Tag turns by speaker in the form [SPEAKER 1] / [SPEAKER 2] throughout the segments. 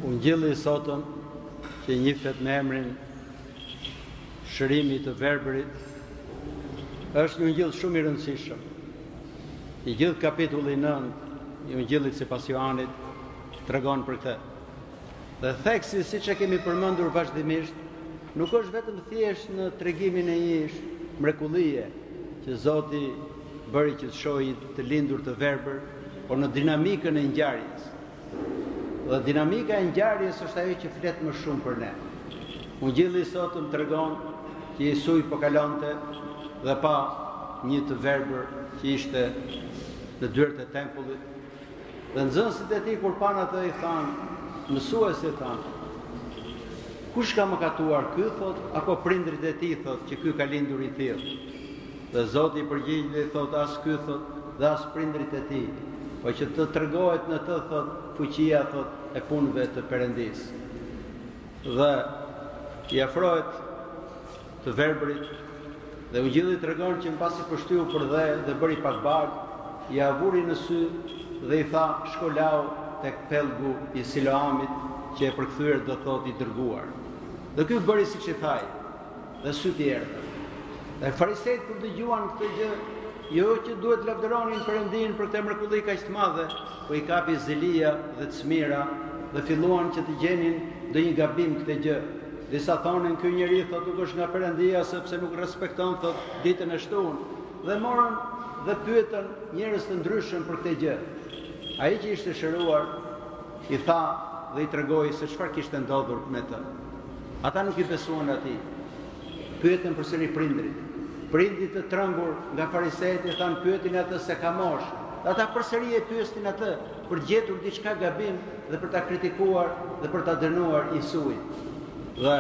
[SPEAKER 1] Unë gjilli sotëm që njiftet me emrin Shërimi të Verbërit, është një ngjill shumë i rëndësishëm. I gjithë kapitulli 9, i Ungjillit sipas Johanit, tregon për këtë. Dhe theksi, siç e kemi përmendur vazhdimisht, nuk është vetëm thjesht në tregimin e një mrekullie që Zoti bëri që të shohej të lindur të verbër, por në dinamikën e ngjarjes. Dhe dinamika e ngjarjes është ajo që flet më shumë për ne. Ungjilli i sotëm tregon që Jesui po kalonte dhe pa një të verbër që ishte në dyert e tempullit. Dhe nxënësit e tij kur pan atë i thanë, mësuesi thanë, kush ka mëkatuar ky, thot, apo prindrit e tij, thot, që ky ka lindur i tillë? Dhe Zoti i përgjigj dhe thot, as ky, thot, dhe as prindrit e tij, po që të tregohet në të, thot, fuqia, thot, e punëve të Perëndis. Dhe i afrohet të verbërit dhe Ungjilli tregon që mbasi përshtyu për dhe bëri pak bardh, i avuri në sy dhe i tha, shkolau tek pellgu i Siloamit, që e përkthyer do thot i dërguar. Dhe ky bëri siç i thaj, dhe syt i erdhën. Dhe farisejt kur dëgjuan këtë gjë, jo që duhet lavdëronin Perëndin për këtë mrekulli kaq të madhe, po i kapi zelia dhe çmira dhe filluan që të gjenin ndonjë gabim këtë gjë. Disa thonin ky njeri thot nuk është nga Perëndia sepse nuk respekton thot ditën e shtunë. Dhe morën dhe pyetën njerëz të ndryshëm për këtë gjë. Ai që ishte shëruar i tha dhe i tregoi se çfarë kishte ndodhur me të. Ata nuk i besuan atij. Pyetën përsëri prindrit. Prindrit të trembur nga farisejt i thanë pyetin atë se ka mosh. Ata përsëri e pyestin atë për gjetur diçka gabim dhe për ta kritikuar dhe për ta dënuar Isuin. Dhe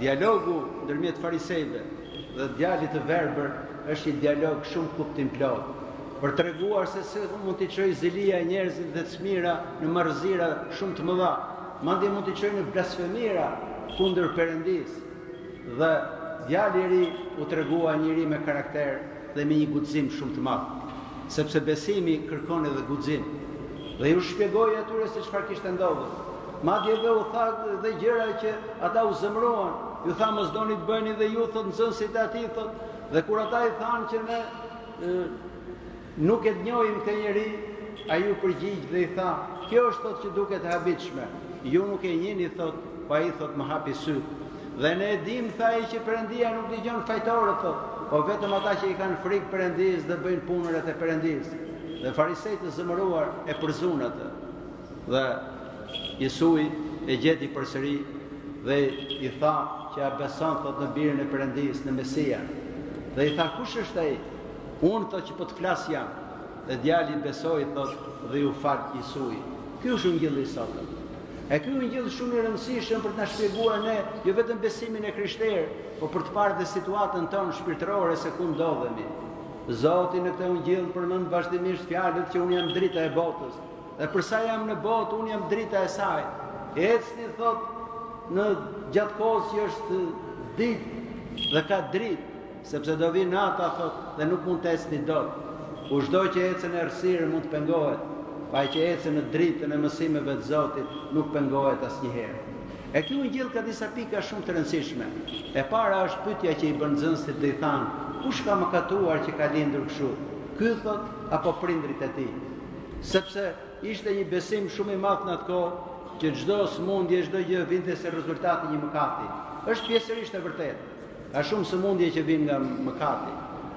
[SPEAKER 1] dialogu ndërmjet farisejve dhe djalit të verbër është një dialog shumë kuptimplot, për treguar se mund t'i çojë zelia e njerëzit dhe çmira në marrëzira shumë të mëdha, madje mund t'i çojë në blasfemira kundër Perëndis. Dhe djali i ri u tregua njëri me karakter dhe me një guxim shumë të madh, sepse besimi kërkon edhe guxim. Dhe ju shpjegoi atyre se çfarë kishte ndodhur. Madje edhe u tha dhe gjëra që ata u zemëruan. Ju tha mos doni të bëni dhe ju thot nxënësit e atij thot. Dhe kur ata i thanë që ne nuk e njohim këtë njeri, ai u përgjigj dhe i tha, kjo është thot që duket e habitshme. Ju nuk e njihni thot, pa ai thot më hapi syt. Dhe ne e dim tha ai që Perëndia nuk dëgjon fajtorët thot, po vetëm ata që i kanë frikë Perëndis dhe bëjnë punërat e Perëndis. Dhe farisejt të zemëruar e përzun atë. Dhe Jesui e gjeti përsëri dhe i tha që a beson thot në birin e Perëndis, në Mesian. Dhe i tha kush është ai? Unë thot që po të flas jam. Dhe djali besoi thot dhe u fal Jesui. Ky është Ungjilli i sotëm. E ky Ungjill shumë i rëndësishëm për të na shpjeguar ne jo vetëm besimin e krishterë, por për të parë dhe situatën tonë shpirtërore se ku ndodhemi. Zoti në këtë Ungjill përmend vazhdimisht fjalët që unë jam drita e botës. Dhe përsa jam në botë, unë jam drita e saj. Ecni thot në gjatë kohës që është ditë dhe ka dritë, sepse do vinë nata thot dhe nuk mund të ecni dot. Çdo që ecën në errësirë mund të pengohet, pa ai që ecën në dritën e mësimeve të Zotit nuk pengohet asnjëherë. E ky Ungjill ka disa pika shumë të rëndësishme. E para është pyetja që i bën nxënësit dhe i thanë, kush ka mëkatuar që ka lindur kështu? Ky thot apo prindrit e tij? Sepse ishte një besim shumë i madh në atë kohë që çdo sëmundje, çdo gjë vinte si rezultati i një mëkati. Është pjesërisht e vërtetë. Ka shumë sëmundje që vijnë nga mëkati.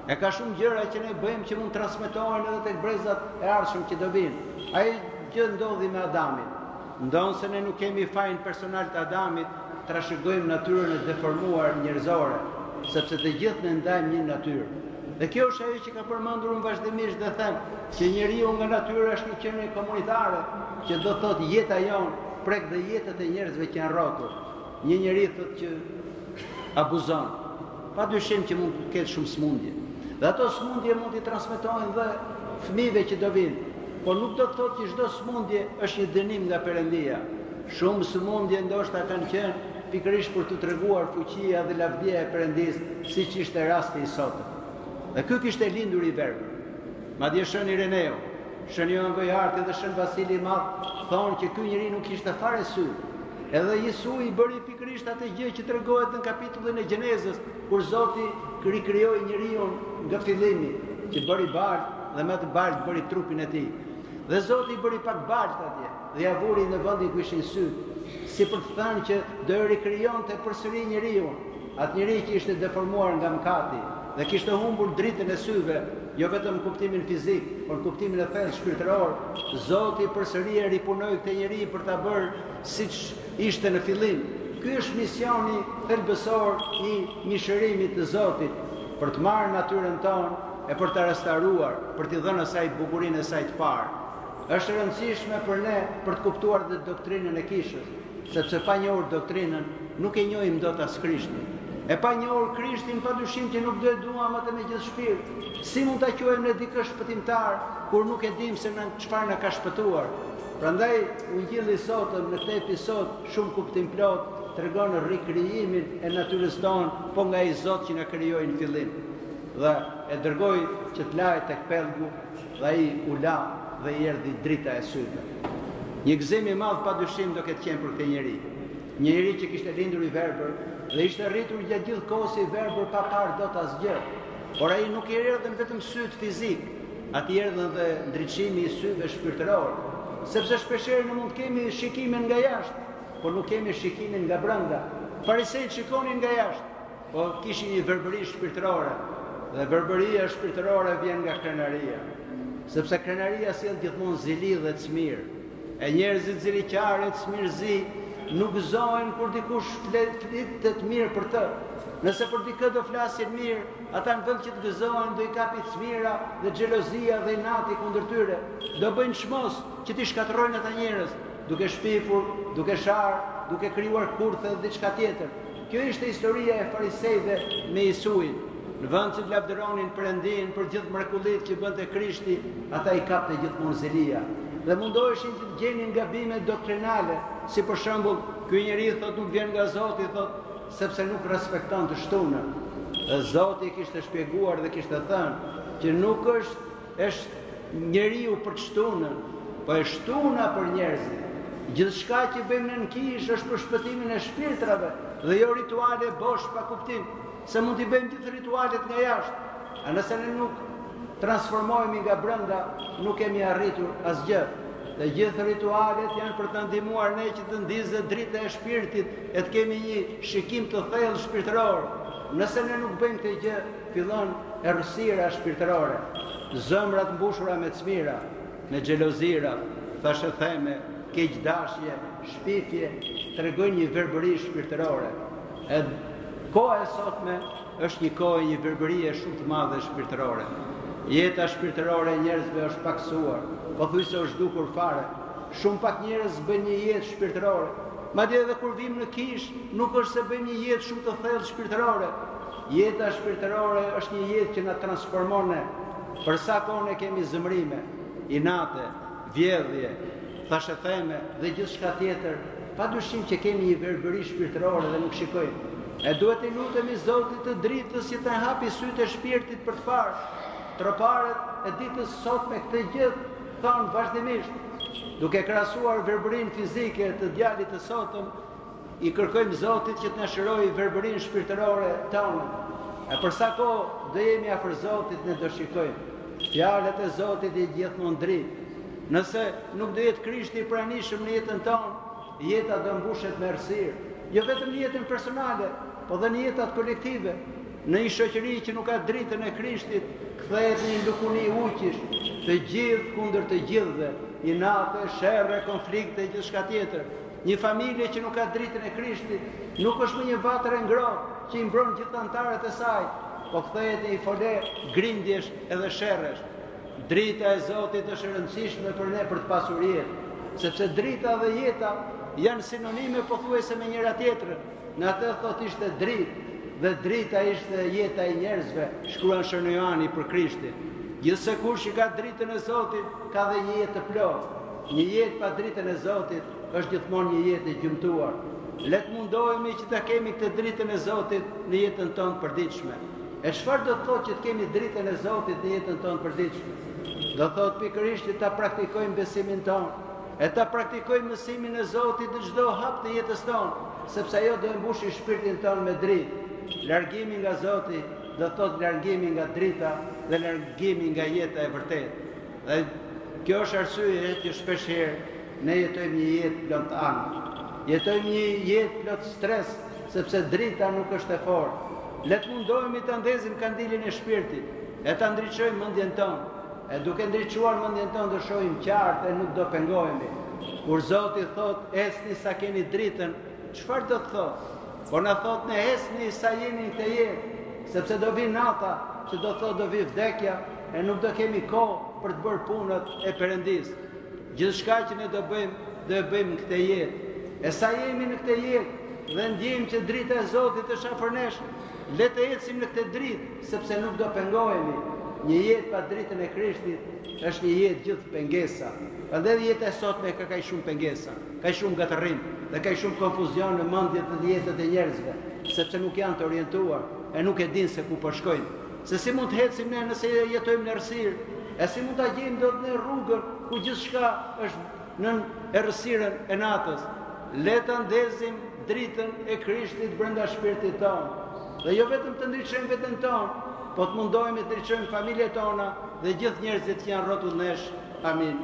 [SPEAKER 1] E ka shumë gjëra që ne bëjmë që mund transmetohen edhe tek brezat e ardhshëm që do vinë. Ai gjë ndodhi me Adamin. Ndonse se ne nuk kemi fajin personal të Adamit, trashëgojmë natyrën e deformuar njerëzore, sepse të gjithë ne ndajmë një natyrë. Dhe kjo është ajo që ka përmendur unë vazhdimisht dhe them që njeriu nga natyra është një qenie komunitare, që do thotë jeta jonë prek dhe jetët e njerëzve që janë rrotur. Një njeri thotë që abuzon, padyshim që mund të ketë shumë smundje. Dhe ato smundje mund t'i transmetohen dhe fëmijëve që do vinë, por nuk do të thotë që çdo smundje është një dënim nga Perëndia. Shumë smundje ndoshta kanë qenë pikërisht për t'u treguar fuqia dhe lavdia e Perëndis, siç ishte rasti i sotëm. Dhe ky kishte lindur i verbër. Madje shën Ireneu, Shën Joan Gojarti dhe Shën Vasili i Madh thonë që ky njeri nuk kishte fare sy. Edhe Jesu i bëri pikërisht atë gjë që tregohet në kapitullin e Gjenezës, kur Zoti rikrijoi njeriu nga fillimi, që bëri bardh dhe me atë bardh bëri trupin e tij. Dhe Zoti i bëri pak bardh atje dhe ja vuri në vendin ku ishin sy, si për të thënë që do rikrijonte përsëri njeriu, atë njeri që ishte deformuar nga mëkati dhe kishte humbur dritën e syve, jo vetëm në kuptimin fizik, por në kuptimin e thellë shpirtëror. Zoti përsëri e ripunoi këtë njeri për ta bërë siç ishte në fillim. Ky është misioni thelbësor i mishërimit të Zotit, për të marrë natyrën tonë e për ta restauruar, për t'i dhënë asaj bukurinë e saj të parë. Është e rëndësishme për ne për të kuptuar dhe doktrinën e kishës, sepse pa njohur doktrinën nuk e njohim dot as Krishtin. E pa njohur Krishtin, padyshim që nuk do e duam atë me gjithë shpirt. Si mund ta quajmë ne dikë shpëtimtar kur nuk e dim se në çfarë na ka shpëtuar? Prandaj Ungjilli i sotëm në këtë episod shumë kuptim plot tregon rikrijimin e natyrës tonë, po nga ai Zot që na krijoi në fillim. Dhe e dërgoi që të lahet tek pellgu, dhe ai u la dhe i erdhi drita e syve. Një gëzim i madh padyshim do ketë qenë për këtë njeri. Një njeri që kishte lindur i verbër dhe ishte rritur gjatë gjithë kohës i verbër pa parë dot asgjë. Por ai nuk i erdhën vetëm syt fizik, ati erdhën dhe ndriçimi i syve shpirtëror, sepse shpeshherë ne mund të kemi shikimin nga jashtë, por nuk kemi shikimin nga brenda. Farisejt shikonin nga jashtë, po kishin një verbëri shpirtërore, dhe verbëria shpirtërore vjen nga krenaria, sepse krenaria sjell gjithmonë zili dhe çmir. E njerëzit ziliqarë e çmirëzi nuk gëzohen kur dikush flet të mirë për të. Nëse për dikë do flasin mirë, ata në vend që të gëzohen do i kapi çmira dhe xhelozia dhe inati kundër tyre. Do bëjnë çmos që t'i shkatërrojnë ata njerëz, duke shpifur, duke sharë, duke krijuar kurthe dhe diçka tjetër. Kjo ishte historia e farisejve me Jesuin. Në vend që të lavdëronin Perëndin për gjithë mrekullitë që bënte Krishti, ata i kapte gjithmonë zelia dhe mundoheshin të gjenin gabime doktrinale, si për shembull, ky njeri thot nuk vjen nga Zoti, thot sepse nuk respekton të shtunën. Dhe Zoti kishte shpjeguar dhe kishte thënë që nuk është njeriu për të shtunën, po është shtuna për njerëzit. Gjithçka që bëjmë në kish është për shpëtimin e shpirtrave dhe jo rituale bosh pa kuptim, se mund t'i bëjmë gjithë ritualet nga jashtë. A nëse ne nuk transformohemi nga brenda, nuk kemi arritur asgjë. Dhe gjithë ritualet janë për të ndihmuar ne që të ndizë drita e shpirtit e të kemi një shikim të thellë shpirtëror. Nëse ne nuk bëjmë këtë gjë, fillon errësira shpirtërore, zëmrat mbushura me çmira, me xhelozira, thashë theme, keqdashje, shpifje, tregojnë një verbëri shpirtërore. Koha e sotme është një kohë një verbërie shumë të madhe shpirtërore. Jeta shpirtërore e njerëzve është paksuar, pothuajse është zhdukur fare. Shumë pak njerëz bëjnë një jetë shpirtërore. Madje edhe kur vim në kish, nuk është se bëjmë një jetë shumë të thellë shpirtërore. Jeta shpirtërore është një jetë që na transformon ne. Për sa kohë ne kemi zëmrime, inate, vjedhje, thashëtheme dhe gjithçka tjetër, padyshim që kemi një verbëri shpirtërore dhe nuk shikojmë. E duhet të lutemi Zotit të dritës që të hapi sytë e shpirtit për të parë. Troparët e ditës sot me këtë gjë thonë vazhdimisht, duke krahasuar verbërinë fizike të djalit të sotëm, i kërkojmë Zotit që të na shërojë verbërinë shpirtërore tonë. E për sa kohë do jemi afër Zotit, ne do shikojmë. Fjalët e Zotit janë gjithmonë dritë. Nëse nuk do jetë Krishti i pranishëm në jetën tonë, jeta do mbushet me errësirë. Jo vetëm në jetën personale, po dhe në jetat kolektive. Në një shoqëri që nuk ka dritën e Krishtit, kthehet në një lukuni uqish, të gjithë kundër të gjithëve, inate, sherre, konflikte, gjithçka tjetër. Një familje që nuk ka dritën e Krishtit nuk është më një vatër e ngrohtë që i mbron gjithë anëtarët e saj, po kthehet në një fole grindjesh edhe sherresh. Drita e Zotit është e rëndësishme për ne për të pasur jetë, sepse drita dhe jeta janë sinonime pothuajse me njëra tjetrën. Në atë thot ishte dritë, dhe drita ishte jeta e njerëzve, shkruan Shën Joani për Krishtin. Gjithse kush që ka dritën e Zotit, ka dhe një jetë të plotë. Një jetë pa dritën e Zotit është gjithmonë një jetë e gjymtuar. Le të mundohemi që ta kemi këtë dritën e Zotit në jetën tonë përditshme. E çfarë do të thotë që të kemi dritën e Zotit në jetën tonë përditshme? do thot pikërisht ta praktikojmë besimin tonë, e ta praktikojmë mësimin e Zotit në çdo hap të jetës tonë, sepse ajo do e mbushë shpirtin tonë me dritë. Largimi nga Zoti do thot largimi nga drita dhe largimi nga jeta e vërtetë. Dhe kjo është arsye që shpeshherë ne jetojmë një jetë plot anë. Jetojmë një jetë plot stres, sepse drita nuk është e fortë. Le të mundohemi të ndezim kandilin e shpirtit, e ta ndriçojmë mendjen tonë. E duke ndriçuar mendjen tonë do shohim qartë e nuk do pengohemi. Kur Zoti thot esni sa keni dritën, çfarë do të thotë? Po na thot ne esni sa jeni këtë jetë, sepse do vi nata, që do thot do vi vdekja, e nuk do kemi kohë për të bërë punët e Perëndis. Gjithçka që ne do e bëjmë në këtë jetë. E sa jemi në këtë jetë dhe ndjejmë që drita e Zotit është afër nesh, le të ecim në këtë dritë, sepse nuk do pengohemi. Një jetë pa dritën e Krishtit është një jetë gjithë pengesa. Prandaj jeta e sotme ka kaq shumë pengesa, ka shumë gatërrim dhe ka shumë konfuzion në mendjet dhe jetët e njerëzve, sepse nuk janë të orientuar e nuk e dinë se ku po shkojnë. Se si mund të ecim ne nëse jetojmë në errësirë, e si mund ta gjejmë dot në rrugën ku gjithçka është në errësirën e natës. Le ta ndezim dritën e Krishtit brenda shpirtit tonë. Dhe jo vetëm të ndriçojmë veten tonë, po të mundohemi të ndriçojmë familjet tona dhe gjithë njerëzit që janë rrotull nesh. Amin.